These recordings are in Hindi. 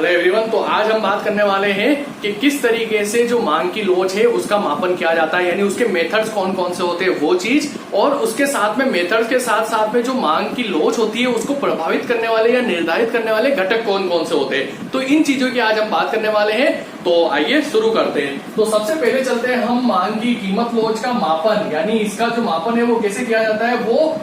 Hello everyone. तो आज हम बात करने वाले हैं कि किस तरीके से जो मांग की लोच है उसका मापन किया जाता है, यानी उसके मेथड्स कौन कौन से होते हैं वो चीज, और उसके साथ में मेथड्स के साथ साथ में जो मांग की लोच होती है उसको प्रभावित करने वाले या निर्धारित करने वाले घटक कौन कौन से होते हैं। तो इन चीजों की आज हम बात करने वाले हैं। तो आइए शुरू करते हैं। तो सबसे पहले चलते हैं हम मांग की कीमत लोच का मापन, यानी इसका जो मापन है वो कैसे किया जाता है। वो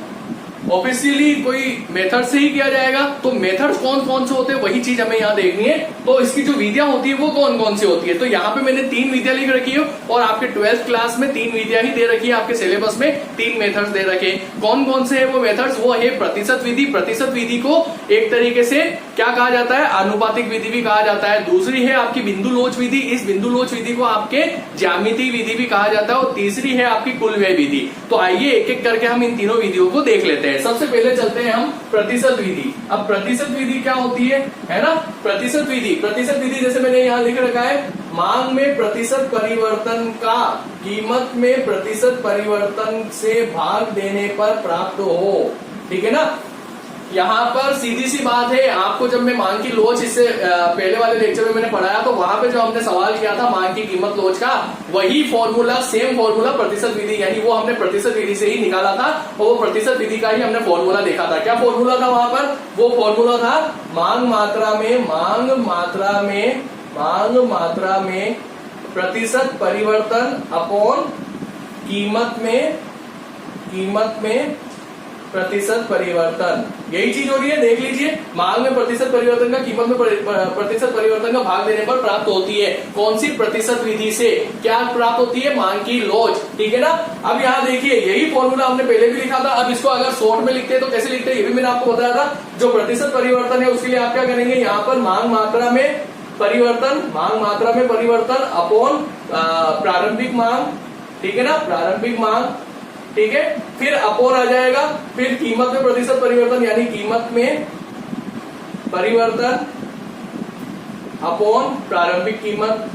ऑब्वियसली कोई मेथड से ही किया जाएगा। तो मेथड्स कौन कौन से होते हैं वही चीज हमें यहाँ देखनी है। तो इसकी जो विधियां होती है वो कौन कौन सी होती है। तो यहाँ पे मैंने 3 विधियां लिख रखी है और आपके 12th क्लास में 3 विधियां ही दे रखी है। आपके सिलेबस में 3 मेथड्स दे रखे हैं। कौन कौन से है वो मेथड्स, वो है प्रतिशत विधि। प्रतिशत विधि को एक तरीके से क्या कहा जाता है, आनुपातिक विधि भी कहा जाता है। दूसरी है आपकी बिंदु लोच विधि। इस बिंदु लोच विधि को आपके ज्यामिति विधि भी कहा जाता है। और तीसरी है आपकी कुल व्यय विधि। तो आइए एक एक करके हम इन तीनों विधियों को देख लेते हैं। सबसे पहले चलते हैं हम प्रतिशत विधि। अब प्रतिशत विधि क्या होती है ना। प्रतिशत विधि जैसे मैंने यहाँ लिख रखा है, मांग में प्रतिशत परिवर्तन का कीमत में प्रतिशत परिवर्तन से भाग देने पर प्राप्त हो। ठीक है ना। यहाँ पर सीधी सी बात है, आपको जब मैं मांग की लोच इससे पहले वाले लेक्चर में मैंने पढ़ाया तो वहां पे जो हमने सवाल किया था मांग की कीमत लोच का, वही फॉर्मूला, सेम फॉर्मूला प्रतिशत विधि, यानी वो हमने प्रतिशत विधि से ही निकाला था और वो प्रतिशत विधि का ही हमने फॉर्मूला देखा था। क्या फॉर्मूला था वहां पर, वो फॉर्मूला था मांग मात्रा में प्रतिशत परिवर्तन अपॉन कीमत में प्रतिशत परिवर्तन। यही चीज हो रही है, देख लीजिए। मांग में प्रतिशत परिवर्तन का कीमत में प्रतिशत परिवर्तन का भाग देने पर प्राप्त होती है। कौन सी प्रतिशत विधि से क्या प्राप्त होती है, मांग की लोच। ठीक है ना। अब यहाँ देखिए, यही फॉर्मूला हमने पहले भी लिखा था। अब इसको अगर शॉर्ट में लिखते हैं तो कैसे लिखते हैं ये भी मैंने आपको बताया था। जो प्रतिशत परिवर्तन है उसके लिए आप क्या करेंगे, यहाँ पर मांग मात्रा में परिवर्तन अपॉन प्रारंभिक मांग। ठीक है ना, प्रारंभिक मांग। ठीक है, फिर अपोन आ जाएगा, फिर कीमत में प्रतिशत परिवर्तन, यानी कीमत में परिवर्तन अपोन प्रारंभिक कीमत।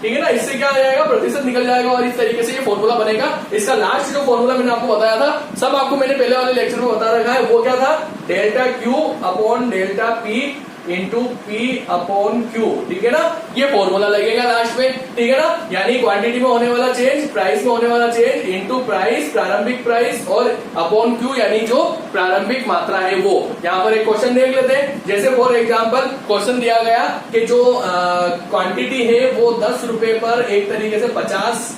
ठीक है ना। इससे क्या आ जाएगा, प्रतिशत निकल जाएगा और इस तरीके से ये फॉर्मूला बनेगा। इसका लास्ट जो फॉर्मूला मैंने आपको बताया था, सब आपको मैंने पहले वाले लेक्चर में बता रखा है। वो क्या था, delta Q upon delta P into P upon Q. ठीक है ना, ये फॉर्मूला लगेगा लास्ट में। ठीक है ना, यानी क्वांटिटी में होने वाला चेंज, प्राइस में होने वाला चेंज, इंटू प्राइस, प्रारंभिक प्राइस, और अपॉन क्यू यानी जो प्रारंभिक मात्रा है वो। यहाँ पर एक क्वेश्चन देख लेते हैं। जैसे फॉर एग्जांपल क्वेश्चन दिया गया कि जो क्वांटिटी है वो 10 रुपए पर एक तरीके से 50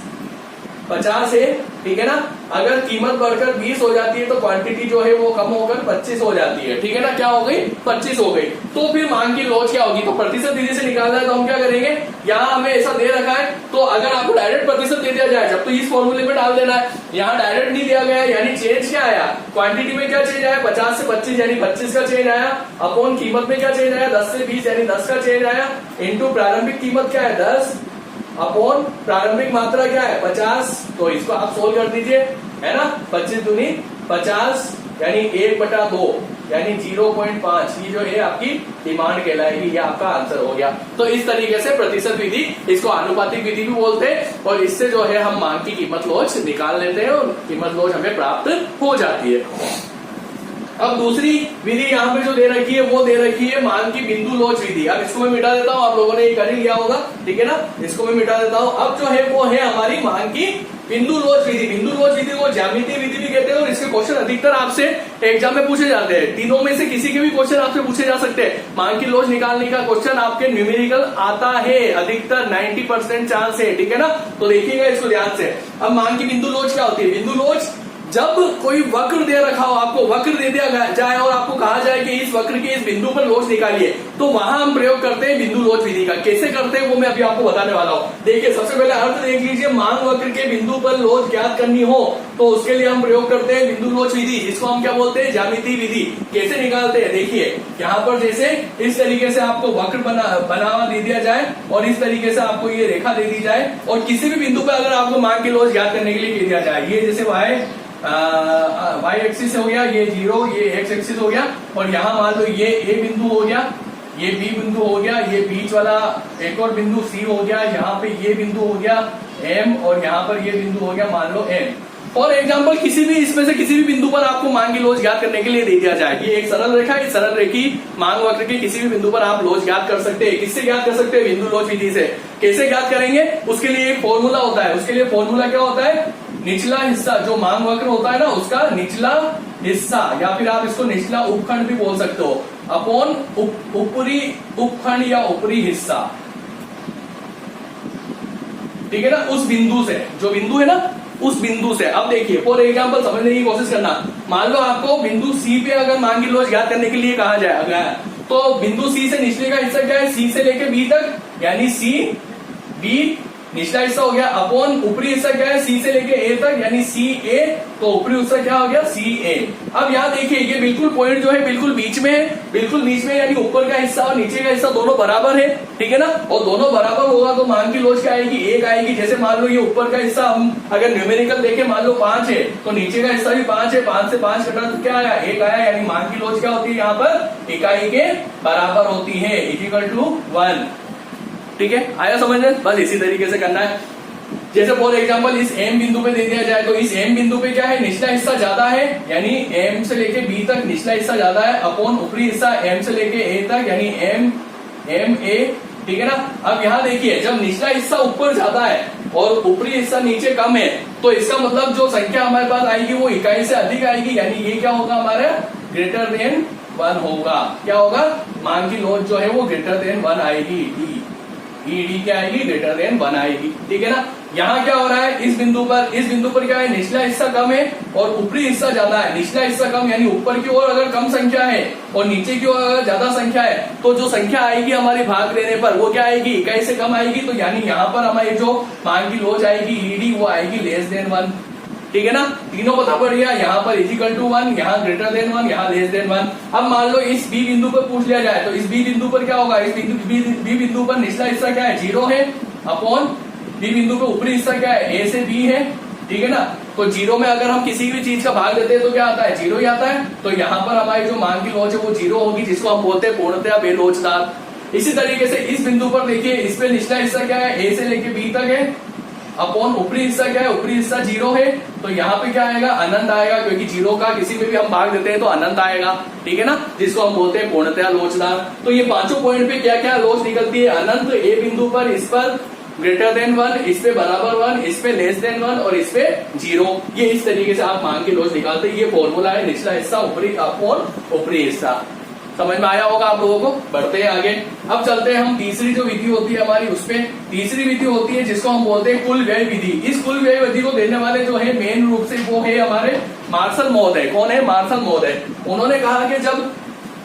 है। ठीक है ना। अगर कीमत बढ़कर 20 हो जाती है तो क्वांटिटी जो है वो कम होकर 25 हो जाती है। ठीक है ना, क्या हो गई, 25 हो गई। तो फिर मांग की लोच क्या होगी। तो प्रतिशत विधि से निकालना है तो हम क्या करेंगे, यहाँ हमें ऐसा दे रखा है तो अगर आपको डायरेक्ट प्रतिशत दे दिया जाए जब तो इस फॉर्मूले में डाल देना है। यहाँ डायरेक्ट नहीं दिया गया है, यानी चेंज क्या आया, क्वांटिटी में क्या चेंज आया, 50 से 25 यानी 25 का चेंज आया। अपॉन कीमत में क्या चेंज आया, 10 से 20 यानी 10 का चेंज आया। इंटू प्रारंभिक कीमत क्या है 10 अपॉन प्रारंभिक मात्रा क्या है 50। तो इसको आप सोल्व कर दीजिए, है ना। 25 दूनी 50 यानी 1/2 यानी 0.5। ये जो है आपकी डिमांड कहलाएगी, ये आपका आंसर हो गया। तो इस तरीके से प्रतिशत विधि, इसको आनुपातिक विधि भी बोलते हैं, और इससे जो है हम मांग की कीमत लोच निकाल लेते हैं और कीमत लोच हमें प्राप्त हो जाती है। अब दूसरी विधि यहाँ पे जो दे रखी है वो दे रखी है मांग की बिंदु लोच विधि। अब इसको मैं मिटा देता हूँ, आप लोगों ने ये कर ही लिया होगा। ठीक है ना, इसको मैं मिटा देता हूँ। अब जो है वो है हमारी मांग की बिंदु लोच विधि। बिंदु लोच विधि को ज्यामितीय विधि भी कहते हैं और इसके क्वेश्चन अधिकतर आपसे एग्जाम में पूछे जाते हैं। तीनों में से किसी के भी क्वेश्चन आपसे पूछे जा सकते हैं। मांग की लोच निकालने का क्वेश्चन आपके न्यूमेरिकल आता है, अधिकतर 90% चांस है। ठीक है ना, तो देखिएगा इसको ध्यान से। अब मांग की बिंदु लोच क्या होती है, बिंदु लोच जब कोई वक्र दे रखा हो, आपको वक्र दे दिया जाए और आपको कहा जाए कि इस वक्र के इस बिंदु पर लोच निकालिए, तो वहां हम प्रयोग करते हैं बिंदु लोच विधि का। कैसे करते हैं वो मैं अभी आपको बताने वाला हूं। देखिए, सबसे पहले अर्थ देख लीजिए। मांग वक्र के बिंदु पर लोच ज्ञात करनी हो तो उसके लिए हम प्रयोग करते हैं बिंदु लोच विधि, जिसको हम क्या बोलते हैं, ज्यामितीय विधि। कैसे निकालते हैं, देखिए यहाँ पर जैसे इस तरीके से आपको वक्र बनावा दे दिया जाए और इस तरीके से आपको ये रेखा दे दी जाए और किसी भी बिंदु पर अगर आपको मांग की लोच ज्ञात करने के लिए कह दिया जाए, ये जैसे y एक्सिस हो गया, ये 0, ये x एक्सिस हो गया, और यहाँ मान लो ये a बिंदु हो गया, ये b बिंदु हो गया, ये बीच वाला एक और बिंदु c हो गया, यहाँ पे ये बिंदु हो गया m, और यहाँ पर ये बिंदु हो गया मान लो n। फॉर एग्जाम्पल किसी भी इसमें से किसी भी बिंदु पर आपको मांग की लोच ज्ञात करने के लिए दे दिया जाए, ये एक सरल रेखा है, सरल रेखी मांग वक्र के किसी भी बिंदु पर आप लोच ज्ञात कर सकते हैं। किससे ज्ञात कर सकते हैं? बिंदु लोच विधि से। कैसे ज्ञात करेंगे? उसके लिए एक फॉर्मूला होता है। उसके लिए फॉर्मूला क्या होता है? निचला हिस्सा जो मांग वक्र होता है ना, उसका निचला हिस्सा, या फिर आप इसको निचला उपखंड भी बोल सकते हो, अपॉन ऊपरी उपखंड या ऊपरी हिस्सा, ठीक है ना, उस बिंदु से, जो बिंदु है ना उस बिंदु से। अब देखिए फॉर एग्जाम्पल समझने की कोशिश करना, मान लो आपको बिंदु सी पे अगर मांग की लोच ज्ञात करने के लिए कहा जाए, तो बिंदु सी से निचले का हिस्सा क्या है? सी से लेके बी तक, यानी सी बी निचला हिस्सा हो गया, अपॉन ऊपरी हिस्सा क्या है? सी से लेके ए तक, यानी सी ए, तो ऊपरी हिस्सा क्या हो गया? सी ए। अब यहाँ देखिए ये बिल्कुल पॉइंट जो है बिल्कुल बीच में है, बिल्कुल बीच में, यानी ऊपर का हिस्सा और नीचे का हिस्सा दोनों बराबर है, ठीक है ना, और दोनों बराबर होगा तो मांग की लोच क्या आएगी? एक आएगी। जैसे मान लो ये ऊपर का हिस्सा हम अगर न्यूमेरिकल देखें, मान लो 5 है, तो नीचे का हिस्सा भी 5 है, 5 से 5 कटा तो क्या आया? 1 आया, यानी मांग की लोच क्या होती है? यहाँ पर इकाई के बराबर होती है, इक्वल टू 1, ठीक है, आया समझ में? बस इसी तरीके से करना है। जैसे फॉर एग्जांपल इस एम बिंदु पे दे दिया जाए, तो इस एम बिंदु पे क्या है? निचला हिस्सा ज्यादा है, यानी एम से लेके बी तक निचला हिस्सा ज्यादा है, अपॉन ऊपरी हिस्सा एम से लेके ए तक, यानी एम ए, ठीक है ना। अब यहाँ देखिए जब निचला हिस्सा ऊपर ज्यादा है और ऊपरी हिस्सा नीचे कम है, तो इसका मतलब जो संख्या हमारे पास आएगी वो इकाई से अधिक आएगी, यानी ये क्या होगा? हमारा ग्रेटर देन 1 होगा। क्या होगा? मांग की लोच जो है वो ग्रेटर देन 1 आएगी, ईडी क्या आएगी? ग्रेटर देन 1 आएगी, ठीक है ना। यहाँ क्या हो रहा है? इस बिंदु पर क्या है? निचला हिस्सा कम है और ऊपरी हिस्सा ज्यादा है। निचला हिस्सा कम यानी ऊपर की ओर अगर कम संख्या है और नीचे की ओर अगर ज्यादा संख्या है, तो जो संख्या आएगी हमारी भाग लेने पर वो क्या आएगी? इकाई से कम आएगी। तो यानी यहाँ पर हमारी जो मांग की लोच आएगी ईडी वो आएगी लेस देन 1, ठीक है ना। तीनों पता पड़ गया, यहाँ पर इक्वल टू 1, यहाँ ग्रेटर देन 1, यहाँ लेस देन 1। अब मान लो इस बी बिंदु पर पूछ लिया जाए, तो इस बी बिंदु पर क्या होगा? इस बी बिंदु पर निचला हिस्सा क्या है? 0 है, अपॉन बी बिंदु पर ऊपरी हिस्सा क्या है? ए से बी है, ठीक है ना। तो 0 में अगर हम किसी भी चीज का भाग देते हैं तो क्या आता है? 0 ही आता है। तो यहाँ पर हमारी जो मांग की लोच है वो 0 होगी, जिसको हम बोलते हैं पूर्णतया बेलोचदार। इसी तरीके से इस बिंदु पर देखिए, इस पे निचला हिस्सा क्या है? ए से लेके बी तक है, अपॉन ऊपरी हिस्सा क्या है? ऊपरी हिस्सा 0 है, तो यहाँ पे क्या आएगा? अनंत आएगा, क्योंकि 0 का किसी में भी हम भाग देते हैं तो अनंत आएगा, ठीक है ना, जिसको हम बोलते हैं पूर्णतया लोचदार। तो ये पांचों पॉइंट पे क्या क्या लोच निकलती है? अनंत ए बिंदु पर, इस पर ग्रेटर देन 1, इस पे बराबर 1, इस पे लेस देन 1 और इस पे 0। ये इस तरीके से आप मांग की लोच निकालते हैं। ये फॉर्मूला है निचला हिस्सा ऊपरी अपॉन ऊपरी हिस्सा। समझ में आया होगा आप लोगों को। बढ़ते हैं आगे। अब चलते हैं हम तीसरी जो विधि होती है हमारी, उसपे तीसरी विधि होती है जिसको हम बोलते हैं कुल व्यय विधि। इस कुल व्यय विधि को देने वाले जो है मेन रूप से वो है हमारे मार्शल महोदय। कौन है? मार्शल महोदय। उन्होंने कहा कि जब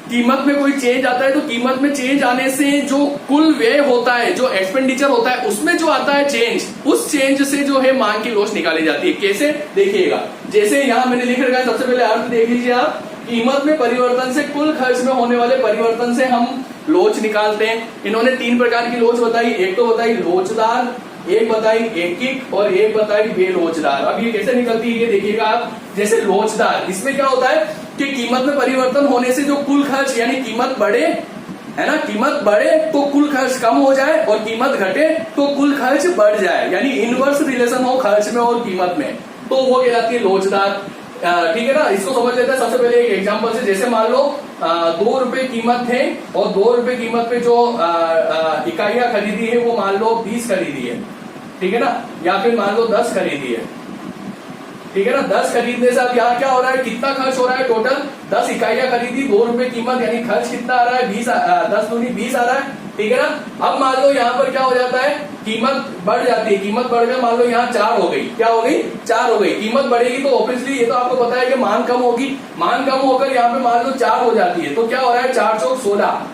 कीमत में कोई चेंज आता है तो कीमत में चेंज आने से जो कुल व्यय होता है, जो एक्सपेंडिचर होता है, उसमें जो आता है चेंज, उस चेंज से जो है मांग की लोच निकाली जाती है। कैसे? देखिएगा, जैसे यहाँ मैंने लिख रखा है, सबसे पहले अर्थ देख लीजिए आप। कीमत में परिवर्तन से कुल खर्च में होने वाले परिवर्तन से हम लोच निकालते हैं। इन्होंने 3 प्रकार की लोच बताई। एक तो बताई लोचदार, एक बताई एकिक और एक बताई बेलोचदार। अब ये कैसे निकलती है ये देखिएगा आप। जैसे लोचदार, इसमें क्या होता है कि कीमत में परिवर्तन होने से जो कुल खर्च, यानी कीमत बढ़े, है ना, कीमत बढ़े तो कुल खर्च कम हो जाए और कीमत घटे तो कुल खर्च बढ़ जाए, यानी इनवर्स रिलेशन हो खर्च में और कीमत में, तो वो कहलाती है लोचदार। ठीक है ना। इसको समझ लेते हैं सबसे पहले एक एग्जांपल से। जैसे मान लो 2 रुपए कीमत है और 2 रुपए कीमत पे जो इकाइयां खरीदी है वो मान लो 20 खरीदी है, ठीक है ना, या फिर मान लो 10 खरीदी है, ठीक है ना। 10 खरीदने से अब यहाँ क्या हो रहा है? कितना खर्च हो रहा है? टोटल 10 इकाइयां खरीदी, 2 रुपए कीमत, यानी खर्च कितना आ रहा है? 10 दूनी 20 आ रहा है, ठीक है ना। अब मान लो यहाँ पर क्या हो जाता है? कीमत बढ़ जाती है। कीमत बढ़कर मान लो यहाँ 4 हो गई। क्या हो गई? 4 हो गई। कीमत बढ़ेगी तो ऑब्वियसली ये तो आपको पता है कि मांग कम होगी। मांग कम होकर यहाँ पे मान लो 4 हो जाती है, तो क्या हो रहा है? 4 चौक 16,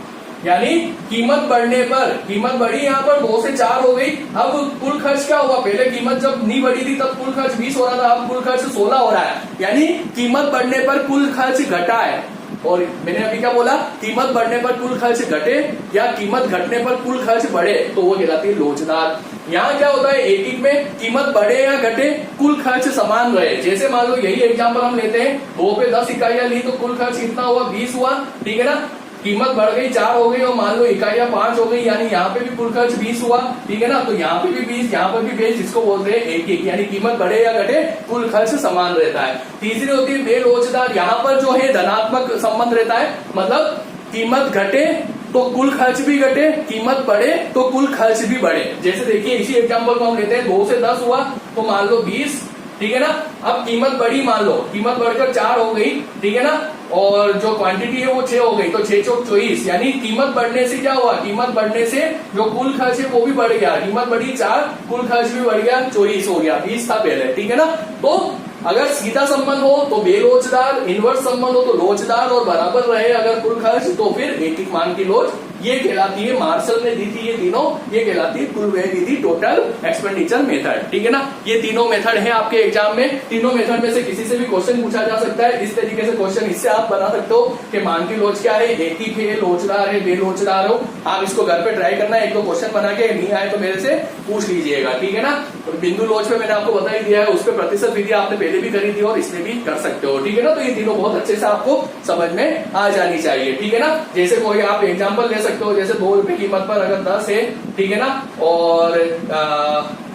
यानी कीमत बढ़ने पर, कीमत बढ़ी यहाँ पर 2 से 4 हो गई। अब कुल खर्च क्या हुआ? पहले कीमत जब नहीं बढ़ी थी तब कुल खर्च 20 हो रहा था, अब कुल खर्च 16 हो रहा है, यानी कीमत बढ़ने पर कुल खर्च घटा है। और मैंने अभी क्या बोला? कीमत बढ़ने पर कुल खर्च घटे या कीमत घटने पर कुल खर्च बढ़े, तो वो कहलाती है लोचदार। यहाँ क्या होता है? एक में कीमत बढ़े या घटे कुल खर्च समान रहे। जैसे मान लो यही एग्जांपल हम लेते हैं, 2 पे 10 इकाइयां ली तो कुल खर्च कितना हुआ? 20 हुआ, ठीक है ना। कीमत बढ़ गई 4 हो गई और मान लो इकाइयां 5 हो गई, यानी यहाँ पे भी कुल खर्च 20 हुआ, ठीक है ना। तो यहाँ पे भी 20, यहाँ पर भी 20, जिसको बोलते हैं एक एक, यानी कीमत बढ़े या घटे कुल खर्च समान रहता है। तीसरी होती है बेलोचदार, यहाँ पर जो है धनात्मक संबंध रहता है, मतलब कीमत घटे तो कुल खर्च भी घटे, कीमत बढ़े तो कुल खर्च भी बढ़े। जैसे देखिए इसी एग्जांपल को हम लेते हैं, 2 से 10 हुआ तो मान लो 20, ठीक है ना। अब कीमत बढ़ी, मान लो कीमत बढ़कर 4 हो गई, ठीक है ना, और जो क्वांटिटी है वो 6 हो गई, तो 6 चौक 24, यानी कीमत बढ़ने से क्या हुआ, कीमत बढ़ने से जो कुल खर्च है वो भी बढ़ गया। कीमत बढ़ी 4, कुल खर्च भी बढ़ गया, 24 हो गया, 20 था पहले, ठीक है ना। तो अगर सीधा संबंध हो तो बेलोचदार, इनवर्स संबंध हो तो लोचदार और बराबर रहे अगर कुल खर्च, तो फिर एक एक मान की लोच, ये कहलाती है, मार्शल ने दी थी ये तीनों, ये कहलाती है कुल व्यय विधि, टोटल एक्सपेंडिचर मेथड, ठीक है ना। ये तीनों मेथड है आपके एग्जाम में। तीनों मेथड में से किसी से भी क्वेश्चन पूछा जा सकता है। इस तरीके से क्वेश्चन इससे आप बना सकते हो कि मान की लोच क्या है, एकीक है, लोचदार है, बेलोचदार हो। आप इसको घर पे ट्राई करना, एक दो क्वेश्चन बना के, नहीं आए तो मेरे से पूछ लीजिएगा, ठीक है ना। बिंदु लोच पे मैंने आपको बता ही दिया है, उस पर प्रतिशत विधि आपने पहले भी करी थी और इसमें भी कर सकते हो, ठीक है ना। तो ये तीनों बहुत अच्छे से आपको समझ में आ जानी चाहिए, ठीक है ना। जैसे कोई आप एग्जांपल ले सकते हो, जैसे 2 रुपए कीमत पर अगर 10 है, ठीक है ना, और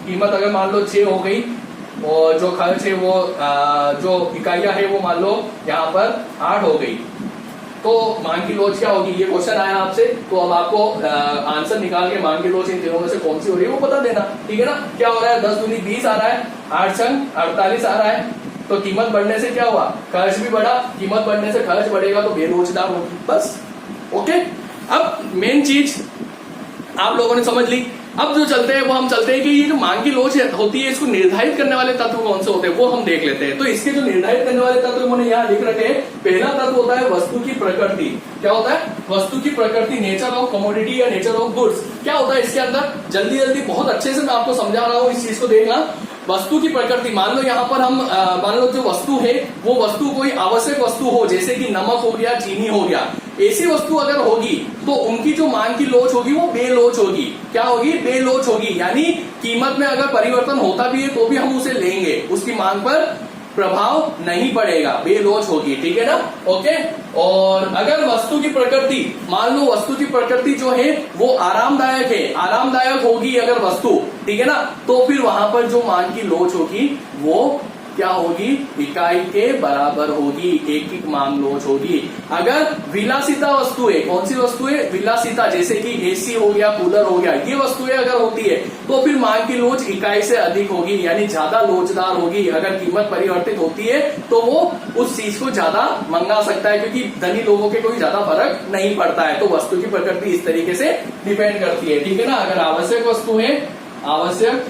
कीमत अगर मान लो 6 हो गई और जो खर्च है वो जो इकाइयां है वो मान लो यहाँ पर 8 हो गई, तो मान की लोच क्या होगी, ये क्वेश्चन आया आपसे, तो अब आपको आंसर निकाल के मान की लोच इन तीनों में से कौन सी हो रही है वो बता देना, ठीक है ना। क्या हो रहा है, 10 दूनी 20 आ रहा है, 8 छंग 48 आ रहा है, तो कीमत बढ़ने से क्या हुआ, खर्च भी बढ़ा, कीमत बढ़ने से खर्च बढ़ेगा तो बेरोजगार होगी, बस। ओके, अब मेन चीज आप लोगों ने समझ ली। अब जो चलते हैं वो हम चलते हैं कि ये जो मांग की लोच होती है, इसको निर्धारित करने वाले तत्व कौन से होते हैं वो हम देख लेते हैं। तो इसके जो निर्धारित करने वाले तत्व उन्होंने यहाँ लिख रखे हैं। पहला तत्व होता है वस्तु की प्रकृति। क्या होता है, वस्तु की प्रकृति, नेचर ऑफ कमोडिटी या नेचर ऑफ गुड्स। क्या होता है इसके अंदर, जल्दी जल्दी बहुत अच्छे से मैं आपको समझा रहा हूँ, इस चीज को देखना। वस्तु की प्रकृति, मान लो यहाँ पर हम मान लो जो वस्तु है वो वस्तु कोई आवश्यक वस्तु हो, जैसे कि नमक हो गया, चीनी हो गया, ऐसी वस्तु अगर होगी तो उनकी जो मांग की लोच होगी वो बेलोच होगी। क्या होगी, बेलोच होगी, यानी कीमत में अगर परिवर्तन होता भी है तो भी हम उसे लेंगे, उसकी मांग पर प्रभाव नहीं पड़ेगा, बेलोच होगी, ठीक है ना। ओके, और अगर वस्तु की प्रकृति, मान लो वस्तु की प्रकृति जो है वो आरामदायक है, आरामदायक होगी अगर वस्तु, ठीक है ना, तो फिर वहां पर जो मांग की लोच होगी वो क्या होगी, इकाई के बराबर होगी, एक एक मांग लोच होगी। अगर विलासिता वस्तु है, कौन सी वस्तु है, विलासिता, जैसे कि एसी हो गया, कूलर हो गया, ये वस्तुएं अगर होती है तो फिर मांग की लोच इकाई से अधिक होगी, यानी ज्यादा लोचदार होगी। अगर कीमत परिवर्तित होती है तो वो उस चीज को ज्यादा मंगा सकता है, क्योंकि धनी लोगों के कोई ज्यादा फर्क नहीं पड़ता है। तो वस्तु की प्रकृति इस तरीके से डिपेंड करती है, ठीक है ना। अगर आवश्यक वस्तु है, आवश्यक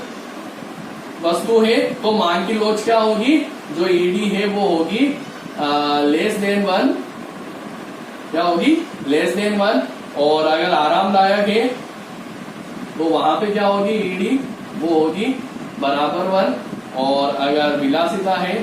वस्तु है तो मांग की लोच क्या होगी, जो ईडी है वो होगी लेस देन 1, क्या होगी, लेस देन 1। और अगर आरामदायक है तो वहां पे क्या होगी, ईडी वो होगी बराबर 1। और अगर विलासिता है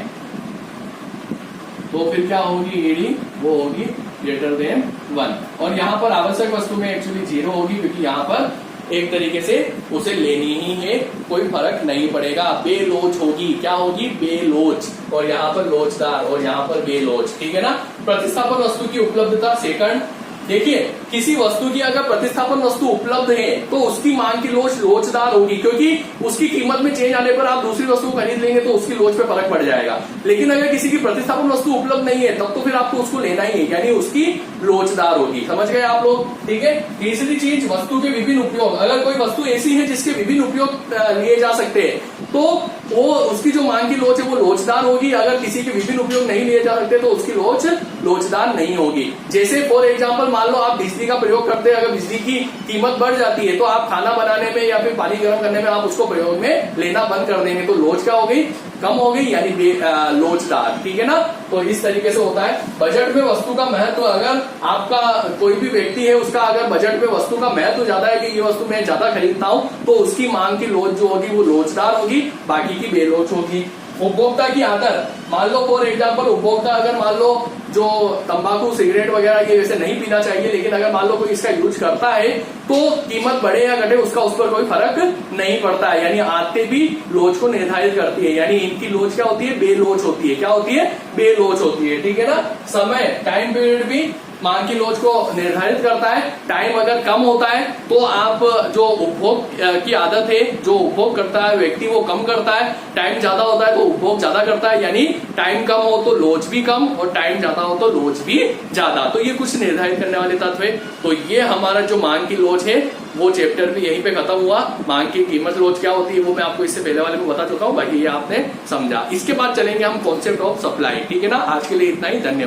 तो फिर क्या होगी, ईडी वो होगी ग्रेटर देन 1। और यहाँ पर आवश्यक वस्तु में एक्चुअली 0 होगी, क्योंकि यहाँ पर एक तरीके से उसे लेनी ही है, कोई फर्क नहीं पड़ेगा, बेलोच होगी। क्या होगी, बेलोच, और यहाँ पर लोचदार और यहाँ पर बेलोच, ठीक है ना। प्रतिस्थापन वस्तु की उपलब्धता, सेकंड, देखिए किसी वस्तु की अगर प्रतिस्थापन वस्तु उपलब्ध है तो उसकी मांग की लोच लोचदार होगी, क्योंकि उसकी कीमत में चेंज आने पर आप दूसरी वस्तु खरीद लेंगे तो उसकी लोच पे फर्क पड़ जाएगा। लेकिन अगर किसी की प्रतिस्थापन वस्तु उपलब्ध नहीं है तब तो फिर आपको उसको लेना ही है, यानी उसकी लोचदार होगी। समझ गए आप लोग, ठीक है। तीसरी चीज, वस्तु के विभिन्न उपयोग। अगर कोई वस्तु ऐसी है जिसके विभिन्न उपयोग लिए जा सकते हैं तो वो उसकी जो मांग की लोच है वो लोचदार होगी। अगर किसी के विभिन्न उपयोग नहीं लिए जा सकते तो उसकी लोच लोचदार नहीं होगी। जैसे फॉर एग्जाम्पल मान लो आप बिजली का प्रयोग करते हैं, अगर बिजली की कीमत बढ़ जाती है तो आप खाना बनाने में या फिर पानी गर्म करने में आप उसको प्रयोग में लेना बंद कर देंगे, तो लोच क्या हो गई, कम हो गई, यानी लोचदार, ठीक है ना। तो इस तरीके से होता है। बजट में वस्तु का महत्व, अगर आपका कोई भी व्यक्ति है उसका अगर बजट में वस्तु का महत्व ज्यादा है कि ये वस्तु मैं ज्यादा खरीदता हूं तो उसकी मांग की लोच जो होगी वो लोचदार होगी, बाकी की बेलोच होगी। उपभोक्ता की आदत, मान लो फॉर एग्जाम्पल उपभोक्ता अगर मान लो जो तंबाकू सिगरेट वगैरह ये वैसे नहीं पीना चाहिए, लेकिन अगर मान लो कोई इसका यूज करता है तो कीमत बढ़े या घटे उसका उस पर कोई फर्क नहीं पड़ता है, यानी आदतें भी लोच को निर्धारित करती है, यानी इनकी लोच क्या होती है, बेलोच होती है। क्या होती है, बेलोच होती है, ठीक है ना। समय, टाइम पीरियड भी, मांग की लोच को निर्धारित करता है। टाइम अगर कम होता है तो आप जो उपभोग की आदत है, जो उपभोग करता है व्यक्ति वो कम करता है। टाइम ज्यादा होता है तो उपभोग ज्यादा करता है, यानी टाइम कम हो तो लोच भी कम और टाइम ज्यादा हो तो लोच भी ज्यादा। तो ये कुछ निर्धारित करने वाले तत्व है। तो ये हमारा जो मांग की लोच है वो चैप्टर भी यहीं पे खत्म हुआ। मांग की कीमत लोच क्या होती है वो मैं आपको इससे पहले वाले में बता चुका हूँ, बाकी ये आपने समझा। इसके बाद चलेंगे हम कॉन्सेप्ट ऑफ सप्लाई। ठीक है ना, आज के लिए इतना ही, धन्यवाद।